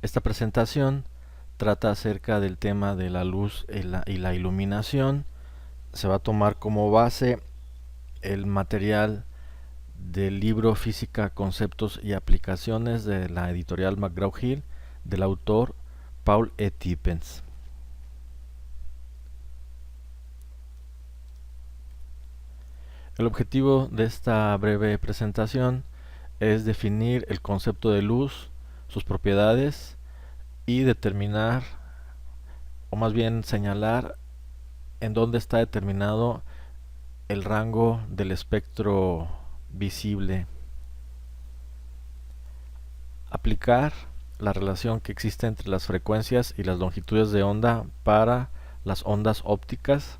Esta presentación trata acerca del tema de la luz y la iluminación. Se va a tomar como base el material del libro Física, Conceptos y Aplicaciones de la editorial McGraw-Hill del autor Paul E. Tippens. El objetivo de esta breve presentación es definir el concepto de luz, sus propiedades y determinar, o más bien señalar, en dónde está determinado el rango del espectro visible. Aplicar la relación que existe entre las frecuencias y las longitudes de onda para las ondas ópticas.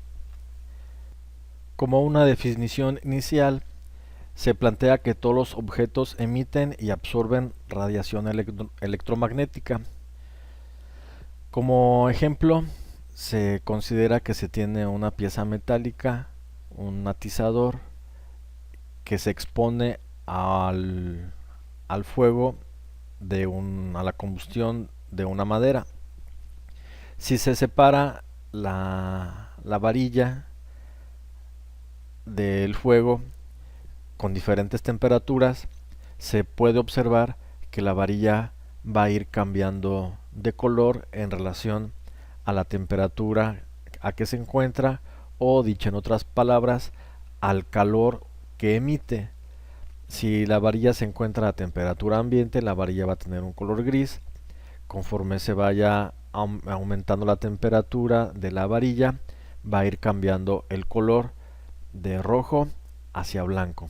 Como una definición inicial, se plantea que todos los objetos emiten y absorben radiación electromagnética. Como ejemplo, se considera que se tiene una pieza metálica, un atizador, que se expone al fuego a la combustión de una madera. Si se separa la varilla del fuego con diferentes temperaturas, se puede observar que la varilla va a ir cambiando de color en relación a la temperatura a que se encuentra, o dicho en otras palabras, al calor que emite. Si la varilla se encuentra a temperatura ambiente, la varilla va a tener un color gris. Conforme se vaya aumentando la temperatura de la varilla, va a ir cambiando el color de rojo hacia blanco.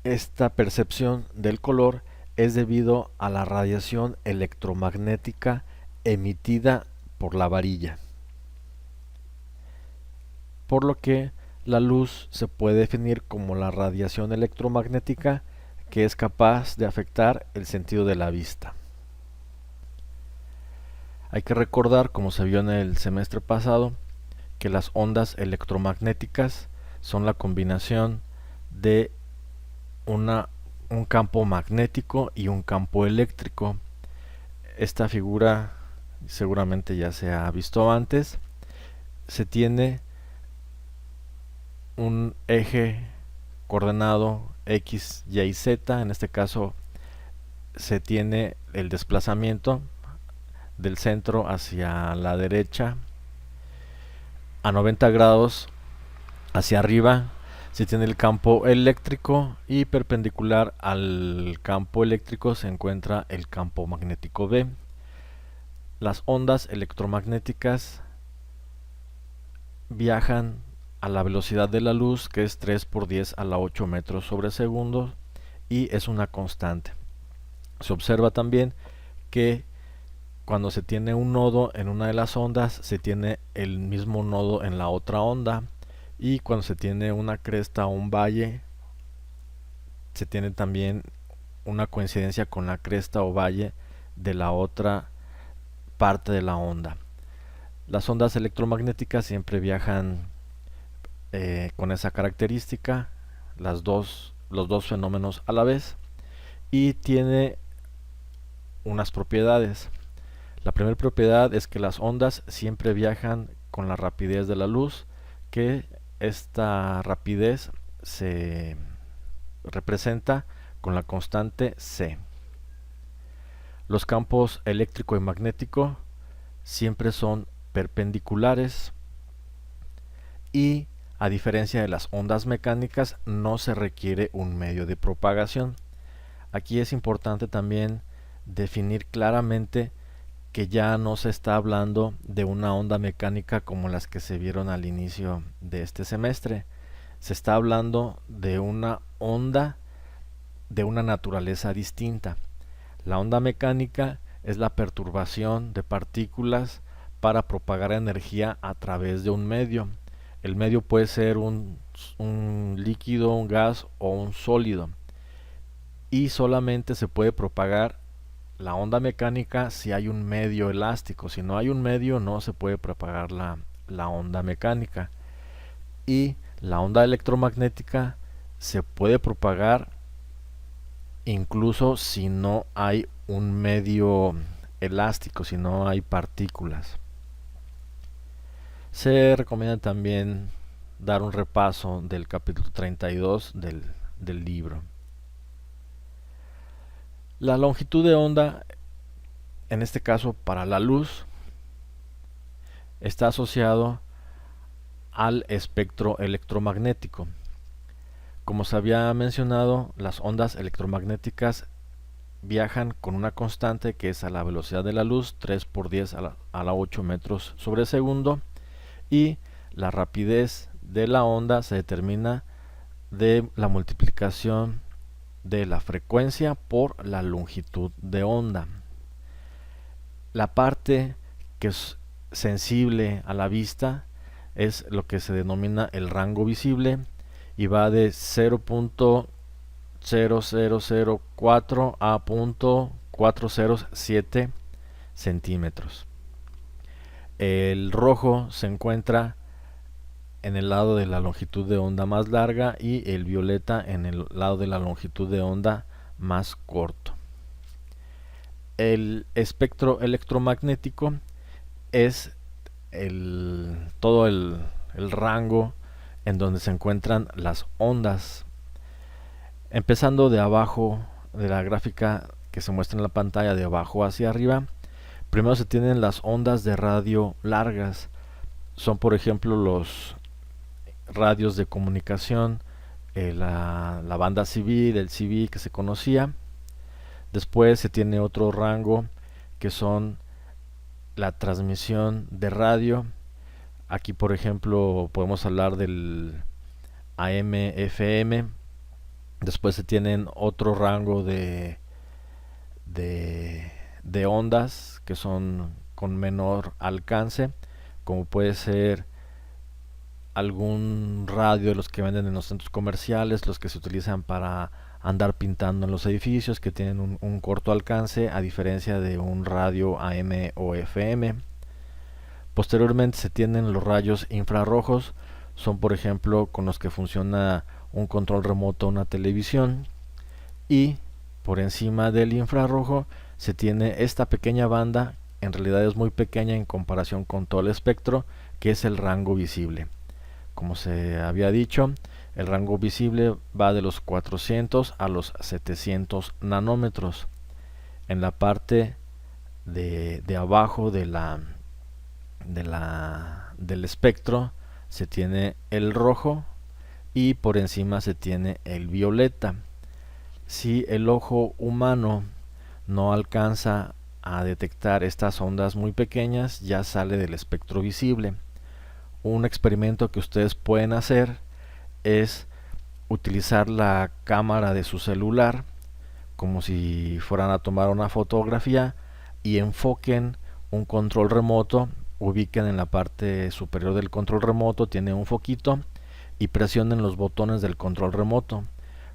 Esta percepción del color es debido a la radiación electromagnética emitida por la varilla, por lo que la luz se puede definir como la radiación electromagnética que es capaz de afectar el sentido de la vista. Hay que recordar, como se vio en el semestre pasado, que las ondas electromagnéticas son la combinación de un campo magnético y un campo eléctrico. Esta figura seguramente ya se ha visto antes. Se tiene un eje coordenado X, Y y Z. En este caso se tiene el desplazamiento del centro hacia la derecha a 90 grados hacia arriba. Se tiene el campo eléctrico y perpendicular al campo eléctrico se encuentra el campo magnético B. Las ondas electromagnéticas viajan a la velocidad de la luz, que es 3 por 10 a la 8 metros sobre segundo, y es una constante. Se observa también que cuando se tiene un nodo en una de las ondas, se tiene el mismo nodo en la otra onda, y cuando se tiene una cresta o un valle, se tiene también una coincidencia con la cresta o valle de la otra parte de la onda. Las ondas electromagnéticas siempre viajan con esa característica, los dos fenómenos a la vez, y tiene unas propiedades. La primera propiedad es que las ondas siempre viajan con la rapidez de la luz, que esta rapidez se representa con la constante c. Los campos eléctrico y magnético siempre son perpendiculares y, a diferencia de las ondas mecánicas, no se requiere un medio de propagación. Aquí es importante también definir claramente que ya no se está hablando de una onda mecánica como las que se vieron al inicio de este semestre. Se está hablando de una onda de una naturaleza distinta. La onda mecánica es la perturbación de partículas para propagar energía a través de un medio. El medio puede ser un líquido, un gas o un sólido. Y solamente se puede propagar la onda mecánica si hay un medio elástico. Si no hay un medio, no se puede propagar la onda mecánica. Y la onda electromagnética se puede propagar incluso si no hay un medio elástico, si no hay partículas. Se recomienda también dar un repaso del capítulo 32 del libro. La longitud de onda, en este caso para la luz, está asociado al espectro electromagnético. Como se había mencionado, las ondas electromagnéticas viajan con una constante que es a la velocidad de la luz, 3 por 10 a la 8 metros sobre segundo, y la rapidez de la onda se determina de la multiplicación de la frecuencia por la longitud de onda. La parte que es sensible a la vista es lo que se denomina el rango visible y va de 0.0004 a 0.407 centímetros. El rojo se encuentra en el lado de la longitud de onda más larga y el violeta en el lado de la longitud de onda más corto. El espectro electromagnético es todo el rango en donde se encuentran las ondas. Empezando de abajo de la gráfica que se muestra en la pantalla, de abajo hacia arriba, primero se tienen las ondas de radio largas. Son, por ejemplo, los radios de comunicación, la banda civil, el CB que se conocía. Después se tiene otro rango que son la transmisión de radio. Aquí, por ejemplo, podemos hablar del AM/FM. Después se tienen otro rango de ondas que son con menor alcance, como puede ser algún radio de los que venden en los centros comerciales, los que se utilizan para andar pintando en los edificios, que tienen un corto alcance, a diferencia de un radio AM o FM. Posteriormente se tienen los rayos infrarrojos, son por ejemplo con los que funciona un control remoto, una televisión, y por encima del infrarrojo se tiene esta pequeña banda, en realidad es muy pequeña en comparación con todo el espectro, que es el rango visible. Como se había dicho, el rango visible va de los 400 a los 700 nanómetros. En la parte de abajo del espectro se tiene el rojo y por encima se tiene el violeta. Si el ojo humano no alcanza a detectar estas ondas muy pequeñas, ya sale del espectro visible. Un experimento que ustedes pueden hacer es utilizar la cámara de su celular como si fueran a tomar una fotografía y enfoquen un control remoto, ubiquen en la parte superior del control remoto, tiene un foquito, y presionen los botones del control remoto.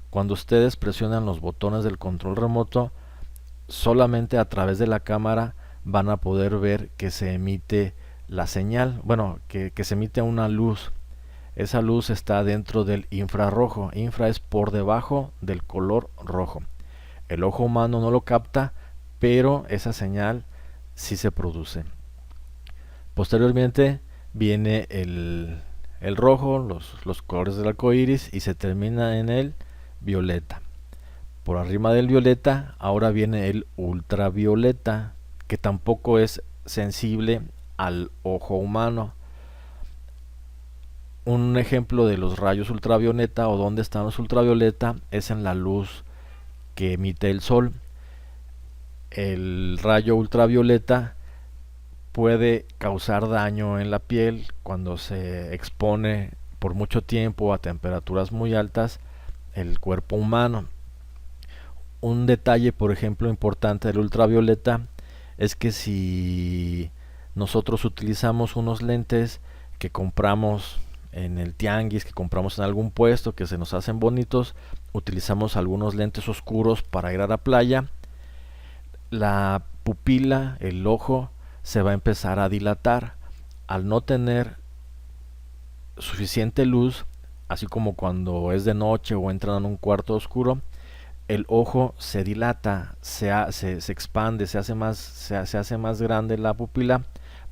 Cuando ustedes presionan los botones del control remoto, solamente a través de la cámara van a poder ver que se emite la señal, que se emite una luz. Esa luz está dentro del infrarrojo. Infra es por debajo del color rojo. El ojo humano no lo capta, pero esa señal sí se produce. Posteriormente viene el rojo, los colores del arco iris, y se termina en el violeta. Por arriba del violeta ahora viene el ultravioleta, que tampoco es sensible al ojo humano. Un ejemplo de los rayos ultravioleta o dónde están los ultravioleta es en la luz que emite el sol. El rayo ultravioleta puede causar daño en la piel cuando se expone por mucho tiempo a temperaturas muy altas el cuerpo humano. Un detalle, por ejemplo, importante del ultravioleta es que si nosotros utilizamos unos lentes que compramos en el tianguis, que compramos en algún puesto, que se nos hacen bonitos, utilizamos algunos lentes oscuros para ir a la playa, la pupila, el ojo, se va a empezar a dilatar. Al no tener suficiente luz, así como cuando es de noche o entran en un cuarto oscuro, el ojo se dilata, se expande, se hace más grande la pupila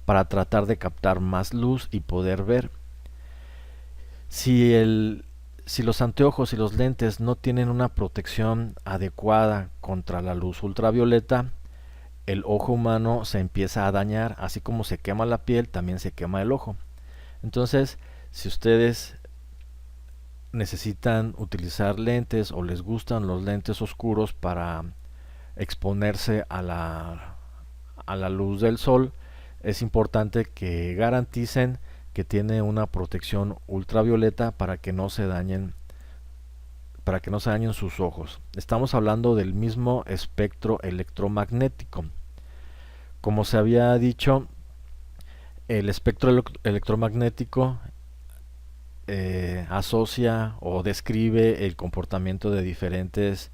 para tratar de captar más luz y poder ver. Si, si los anteojos y los lentes no tienen una protección adecuada contra la luz ultravioleta, el ojo humano se empieza a dañar, así como se quema la piel, también se quema el ojo. Entonces, si ustedes necesitan utilizar lentes o les gustan los lentes oscuros para exponerse a la luz del sol, es importante que garanticen que tiene una protección ultravioleta para que no se dañen sus ojos. Estamos hablando del mismo espectro electromagnético. Como se había dicho, el espectro electromagnético asocia o describe el comportamiento de diferentes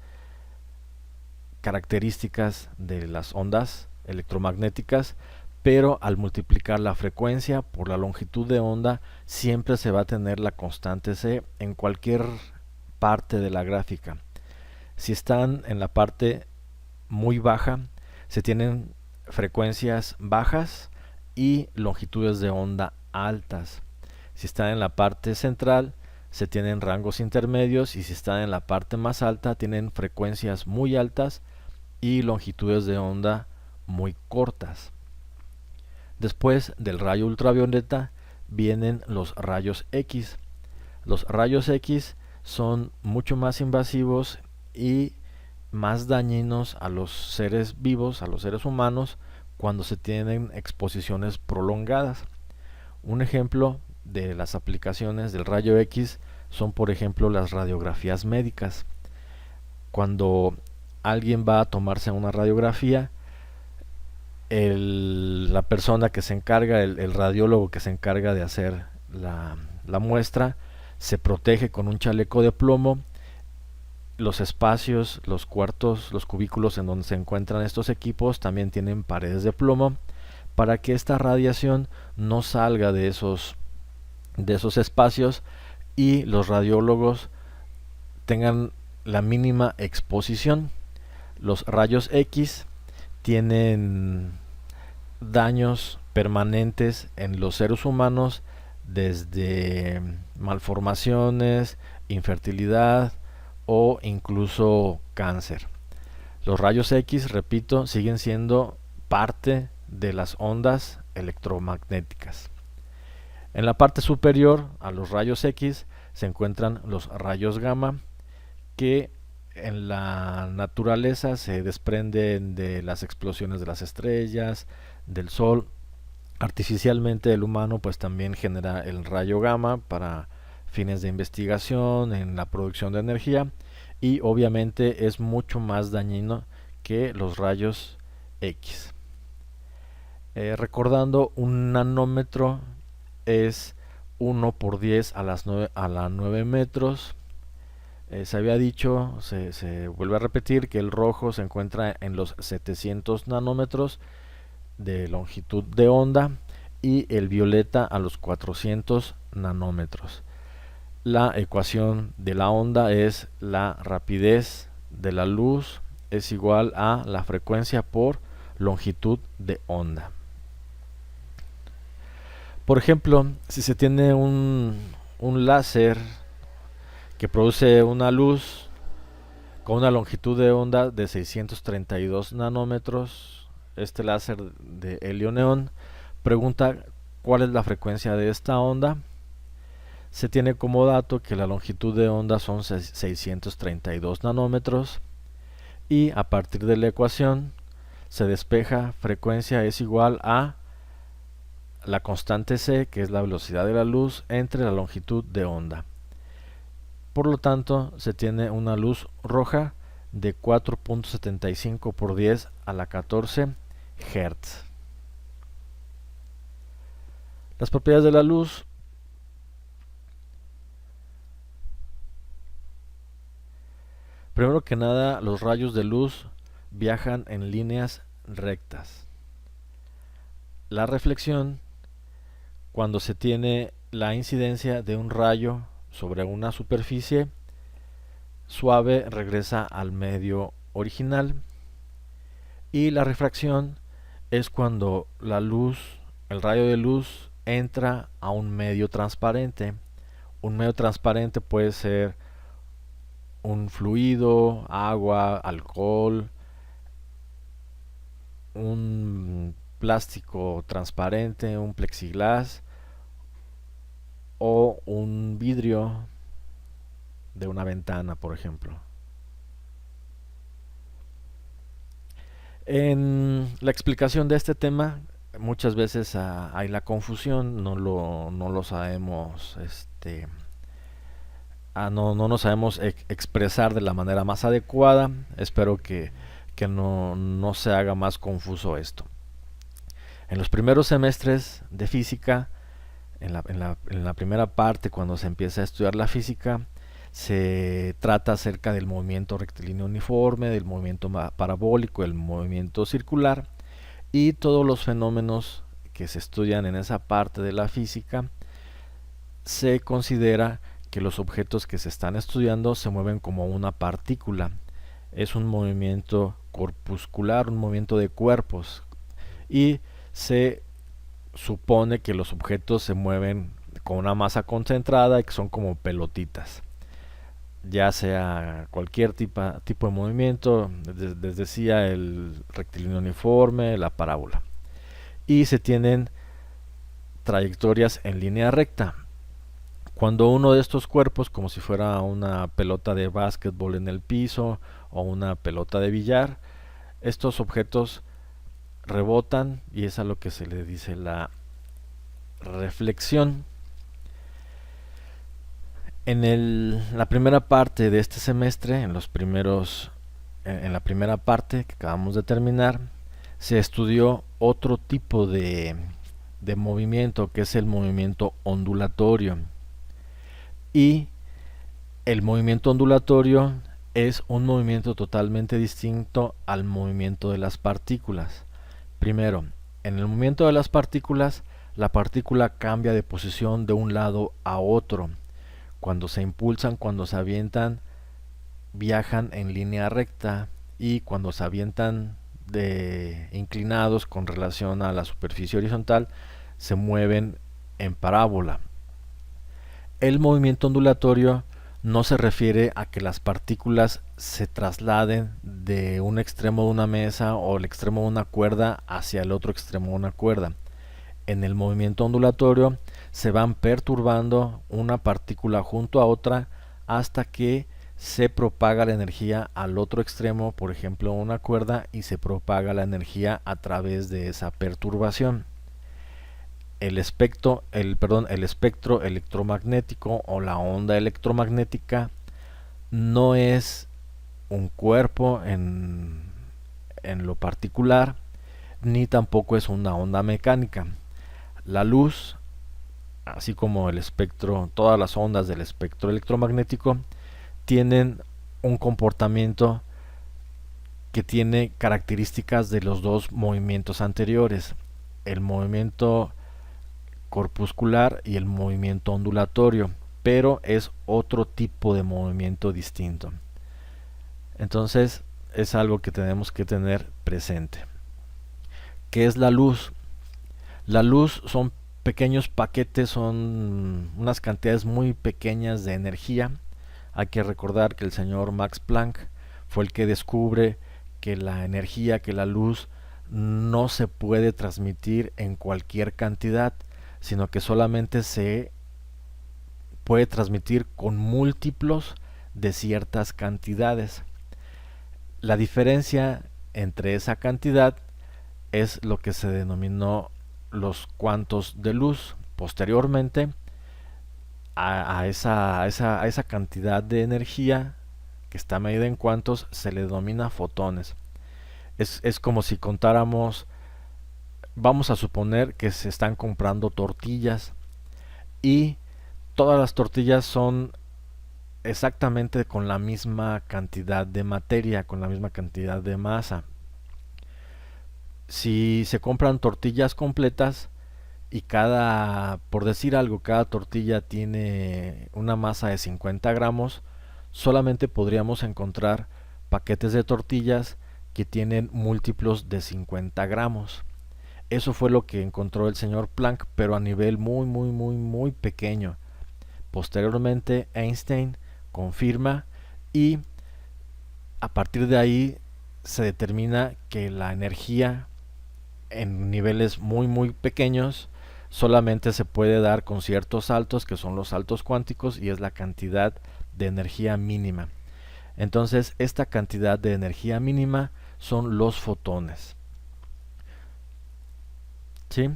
características de las ondas electromagnéticas, pero al multiplicar la frecuencia por la longitud de onda siempre se va a tener la constante C en cualquier parte de la gráfica. Si están en la parte muy baja, se tienen frecuencias bajas y longitudes de onda altas. Si están en la parte central, se tienen rangos intermedios, y si están en la parte más alta, tienen frecuencias muy altas y longitudes de onda muy cortas. Después del rayo ultravioleta vienen los rayos X. Los rayos X son mucho más invasivos y más dañinos a los seres vivos, a los seres humanos, cuando se tienen exposiciones prolongadas. Un ejemplo de las aplicaciones del rayo X son, por ejemplo, las radiografías médicas. Cuando alguien va a tomarse una radiografía, la persona que se encarga, el radiólogo que se encarga de hacer la muestra, se protege con un chaleco de plomo. Los espacios, los cuartos, los cubículos en donde se encuentran estos equipos también tienen paredes de plomo para que esta radiación no salga de esos espacios y los radiólogos tengan la mínima exposición. Los rayos X tienen daños permanentes en los seres humanos, desde malformaciones, infertilidad o incluso cáncer. Los rayos X, repito, siguen siendo parte de las ondas electromagnéticas. En la parte superior a los rayos X se encuentran los rayos gamma, que en la naturaleza se desprenden de las explosiones de las estrellas, del sol. Artificialmente el humano pues también genera el rayo gamma para fines de investigación en la producción de energía, y obviamente es mucho más dañino que los rayos X. Recordando, un nanómetro es 1 por 10 a la 9 metros. Se había dicho, se vuelve a repetir, que el rojo se encuentra en los 700 nanómetros de longitud de onda y el violeta a los 400 nanómetros. La ecuación de la onda es la rapidez de la luz es igual a la frecuencia por longitud de onda. Por ejemplo, si se tiene un láser que produce una luz con una longitud de onda de 632 nanómetros, este láser de helio-neón, pregunta cuál es la frecuencia de esta onda. Se tiene como dato que la longitud de onda son 632 nanómetros, y a partir de la ecuación se despeja frecuencia es igual a la constante C, que es la velocidad de la luz, entre la longitud de onda. Por lo tanto, se tiene una luz roja de 4.75 por 10 a la 14 Hz. Las propiedades de la luz. Primero que nada, los rayos de luz viajan en líneas rectas. La reflexión, cuando se tiene la incidencia de un rayo sobre una superficie, suave regresa al medio original. Y la refracción es cuando la luz, el rayo de luz, entra a un medio transparente. Un medio transparente puede ser un fluido, agua, alcohol, un plástico transparente, un plexiglas o un vidrio de una ventana, por ejemplo. En la explicación de este tema muchas veces hay la confusión, no lo sabemos, no nos sabemos expresar de la manera más adecuada. Espero que no se haga más confuso esto. En los primeros semestres de física, en la primera parte, cuando se empieza a estudiar la física, se trata acerca del movimiento rectilíneo uniforme, del movimiento parabólico, el movimiento circular y todos los fenómenos que se estudian en esa parte de la física. Se considera que los objetos que se están estudiando se mueven como una partícula. Es un movimiento corpuscular, un movimiento de cuerpos, y se supone que los objetos se mueven con una masa concentrada y que son como pelotitas, ya sea cualquier tipo de movimiento, les decía, el rectilíneo uniforme, la parábola, y se tienen trayectorias en línea recta. Cuando uno de estos cuerpos, como si fuera una pelota de básquetbol en el piso o una pelota de billar, estos objetos rebotan, y es a lo que se le dice la reflexión. La primera parte de este semestre, en la primera parte que acabamos de terminar, se estudió otro tipo de movimiento, que es el movimiento ondulatorio. Y el movimiento ondulatorio es un movimiento totalmente distinto al movimiento de las partículas. Primero, en el movimiento de las partículas, la partícula cambia de posición de un lado a otro. Cuando se impulsan, cuando se avientan, viajan en línea recta, y cuando se avientan inclinados con relación a la superficie horizontal, se mueven en parábola. El movimiento ondulatorio no se refiere a que las partículas se trasladen de un extremo de una mesa o el extremo de una cuerda hacia el otro extremo de una cuerda. En el movimiento ondulatorio se van perturbando una partícula junto a otra hasta que se propaga la energía al otro extremo, por ejemplo una cuerda, y se propaga la energía a través de esa perturbación. El espectro electromagnético o la onda electromagnética no es un cuerpo en lo particular, ni tampoco es una onda mecánica. La luz, así como el espectro, todas las ondas del espectro electromagnético, tienen un comportamiento que tiene características de los dos movimientos anteriores, el movimiento corpuscular y el movimiento ondulatorio, pero es otro tipo de movimiento distinto. Entonces es algo que tenemos que tener presente. ¿Qué es la luz? La luz son pequeños paquetes, son unas cantidades muy pequeñas de energía. Hay que recordar que el señor Max Planck fue el que descubre que la energía, que la luz no se puede transmitir en cualquier cantidad, sino que solamente se puede transmitir con múltiplos de ciertas cantidades. La diferencia entre esa cantidad es lo que se denominó los cuantos de luz. Posteriormente a esa cantidad de energía que está medida en cuantos se le denomina fotones. Es como si contáramos, vamos a suponer que se están comprando tortillas y todas las tortillas son exactamente con la misma cantidad de materia, con la misma cantidad de masa. Si se compran tortillas completas y por decir algo, cada tortilla tiene una masa de 50 gramos, solamente podríamos encontrar paquetes de tortillas que tienen múltiplos de 50 gramos. Eso fue lo que encontró el señor Planck, pero a nivel muy pequeño. Posteriormente, Einstein confirma y a partir de ahí se determina que la energía en niveles muy pequeños solamente se puede dar con ciertos saltos, que son los saltos cuánticos, y es la cantidad de energía mínima. Entonces, esta cantidad de energía mínima son los fotones. ¿Sí?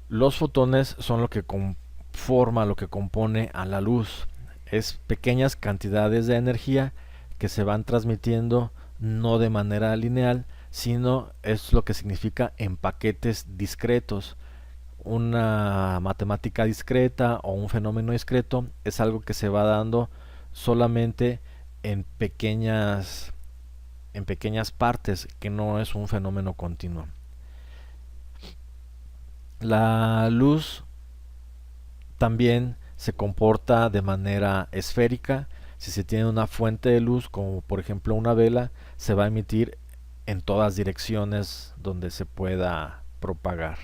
Los fotones son lo que conforma, lo que compone a la luz. Es pequeñas cantidades de energía que se van transmitiendo no de manera lineal, sino es lo que significa en paquetes discretos. Una matemática discreta o un fenómeno discreto es algo que se va dando solamente en pequeñas partes, que no es un fenómeno continuo. La luz también se comporta de manera esférica. Si se tiene una fuente de luz, como por ejemplo una vela, se va a emitir en todas direcciones donde se pueda propagar.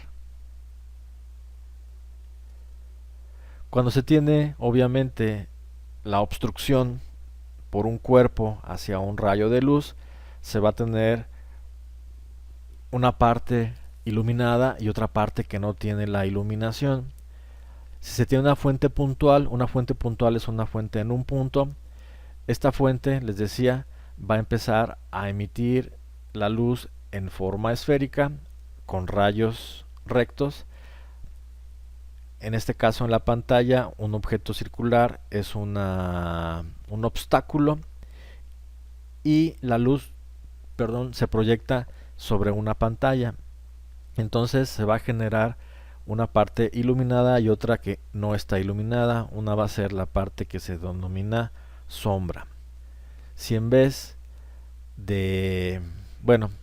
Cuando se tiene, obviamente, la obstrucción por un cuerpo hacia un rayo de luz, se va a tener una parte iluminada y otra parte que no tiene la iluminación. Si se tiene una fuente puntual es una fuente en un punto. Esta fuente, les decía, va a empezar a emitir la luz en forma esférica con rayos rectos. En este caso, en la pantalla, un objeto circular es un obstáculo y la luz, se proyecta sobre una pantalla. Entonces se va a generar una parte iluminada y otra que no está iluminada. Una va a ser la parte que se denomina sombra. Si en vez de,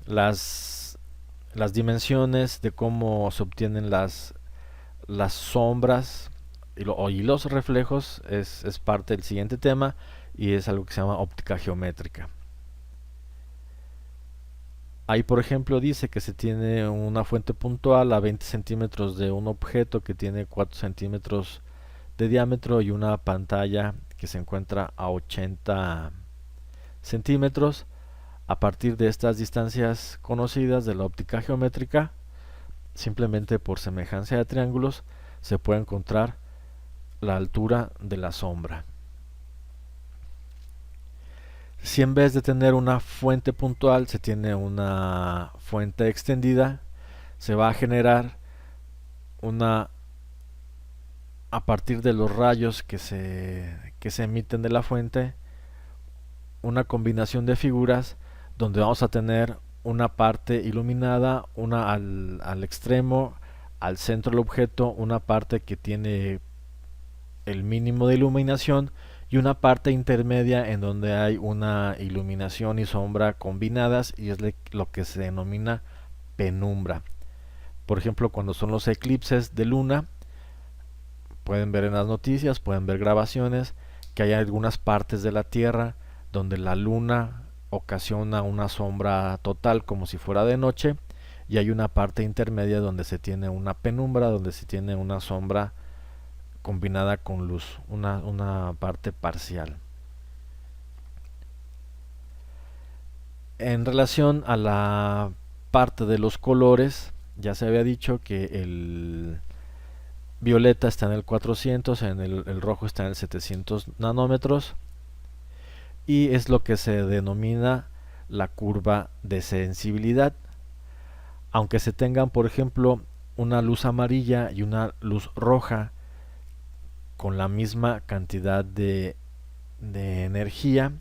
las dimensiones de cómo se obtienen las sombras y los reflejos es parte del siguiente tema, y es algo que se llama óptica geométrica. Ahí, por ejemplo, dice que se tiene una fuente puntual a 20 centímetros de un objeto que tiene 4 centímetros de diámetro y una pantalla que se encuentra a 80 centímetros. A partir de estas distancias conocidas de la óptica geométrica, simplemente por semejanza de triángulos, se puede encontrar la altura de la sombra. Si en vez de tener una fuente puntual se tiene una fuente extendida, se va a generar a partir de los rayos que se emiten de la fuente, una combinación de figuras donde vamos a tener una parte iluminada, una al extremo, al centro del objeto, una parte que tiene el mínimo de iluminación y una parte intermedia en donde hay una iluminación y sombra combinadas, y es lo que se denomina penumbra. Por ejemplo, cuando son los eclipses de luna, pueden ver en las noticias, pueden ver grabaciones, que hay algunas partes de la Tierra donde la luna ocasiona una sombra total como si fuera de noche, y hay una parte intermedia donde se tiene una penumbra, donde se tiene una sombra combinada con luz, una parte parcial. En relación a la parte de los colores, ya se había dicho que el violeta está en el 400, el rojo está en el 700 nanómetros, y es lo que se denomina la curva de sensibilidad. Aunque se tengan, por ejemplo, una luz amarilla y una luz roja con la misma cantidad de energía,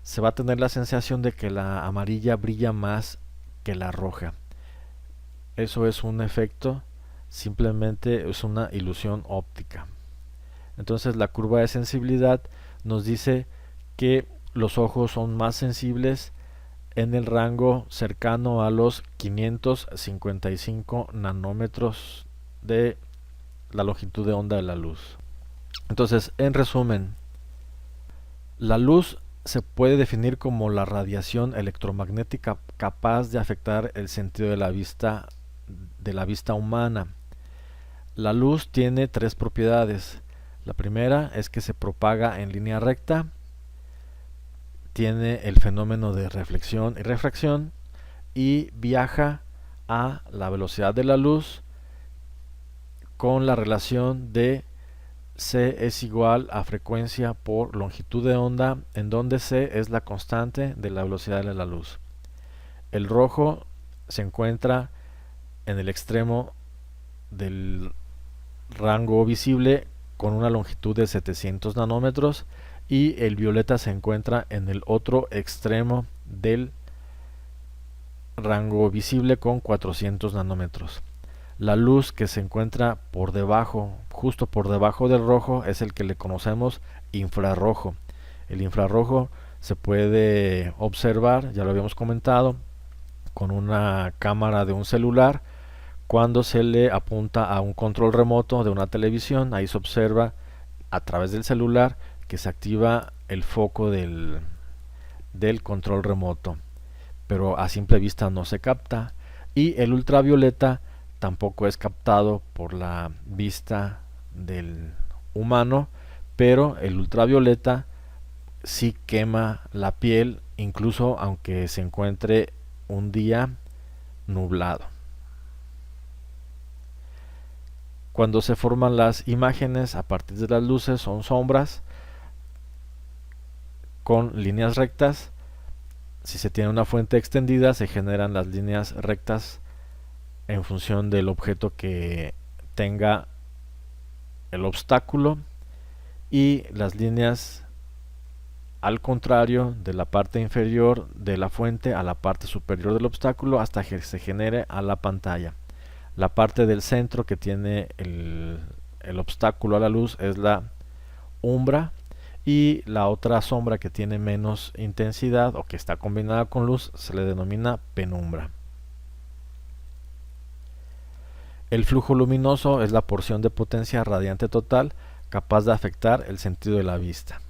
se va a tener la sensación de que la amarilla brilla más que la roja. Eso es un efecto, simplemente es una ilusión óptica. Entonces la curva de sensibilidad nos dice que los ojos son más sensibles en el rango cercano a los 555 nanómetros de la longitud de onda de la luz. Entonces, en resumen, La luz se puede definir como la radiación electromagnética capaz de afectar el sentido de la vista humana. La luz tiene tres propiedades. La primera es que se propaga en línea recta, tiene el fenómeno de reflexión y refracción y viaja a la velocidad de la luz con la relación de C es igual a frecuencia por longitud de onda, en donde C es la constante de la velocidad de la luz. El rojo se encuentra en el extremo del rango visible con una longitud de 700 nanómetros y el violeta se encuentra en el otro extremo del rango visible con 400 nanómetros. La luz que se encuentra por debajo, justo por debajo del rojo, es el que le conocemos infrarrojo. El infrarrojo se puede observar, ya lo habíamos comentado, con una cámara de un celular. Cuando se le apunta a un control remoto de una televisión, ahí se observa a través del celular que se activa el foco del control remoto, pero a simple vista no se capta. Y el ultravioleta tampoco es captado por la vista del humano, pero el ultravioleta sí quema la piel, incluso aunque se encuentre un día nublado. Cuando se forman las imágenes a partir de las luces son sombras con líneas rectas. Si se tiene una fuente extendida se generan las líneas rectas en función del objeto que tenga el obstáculo, y las líneas al contrario de la parte inferior de la fuente a la parte superior del obstáculo hasta que se genere a la pantalla. La parte del centro que tiene el obstáculo a la luz es la umbra, y la otra sombra que tiene menos intensidad o que está combinada con luz se le denomina penumbra. El flujo luminoso es la porción de potencia radiante total capaz de afectar el sentido de la vista.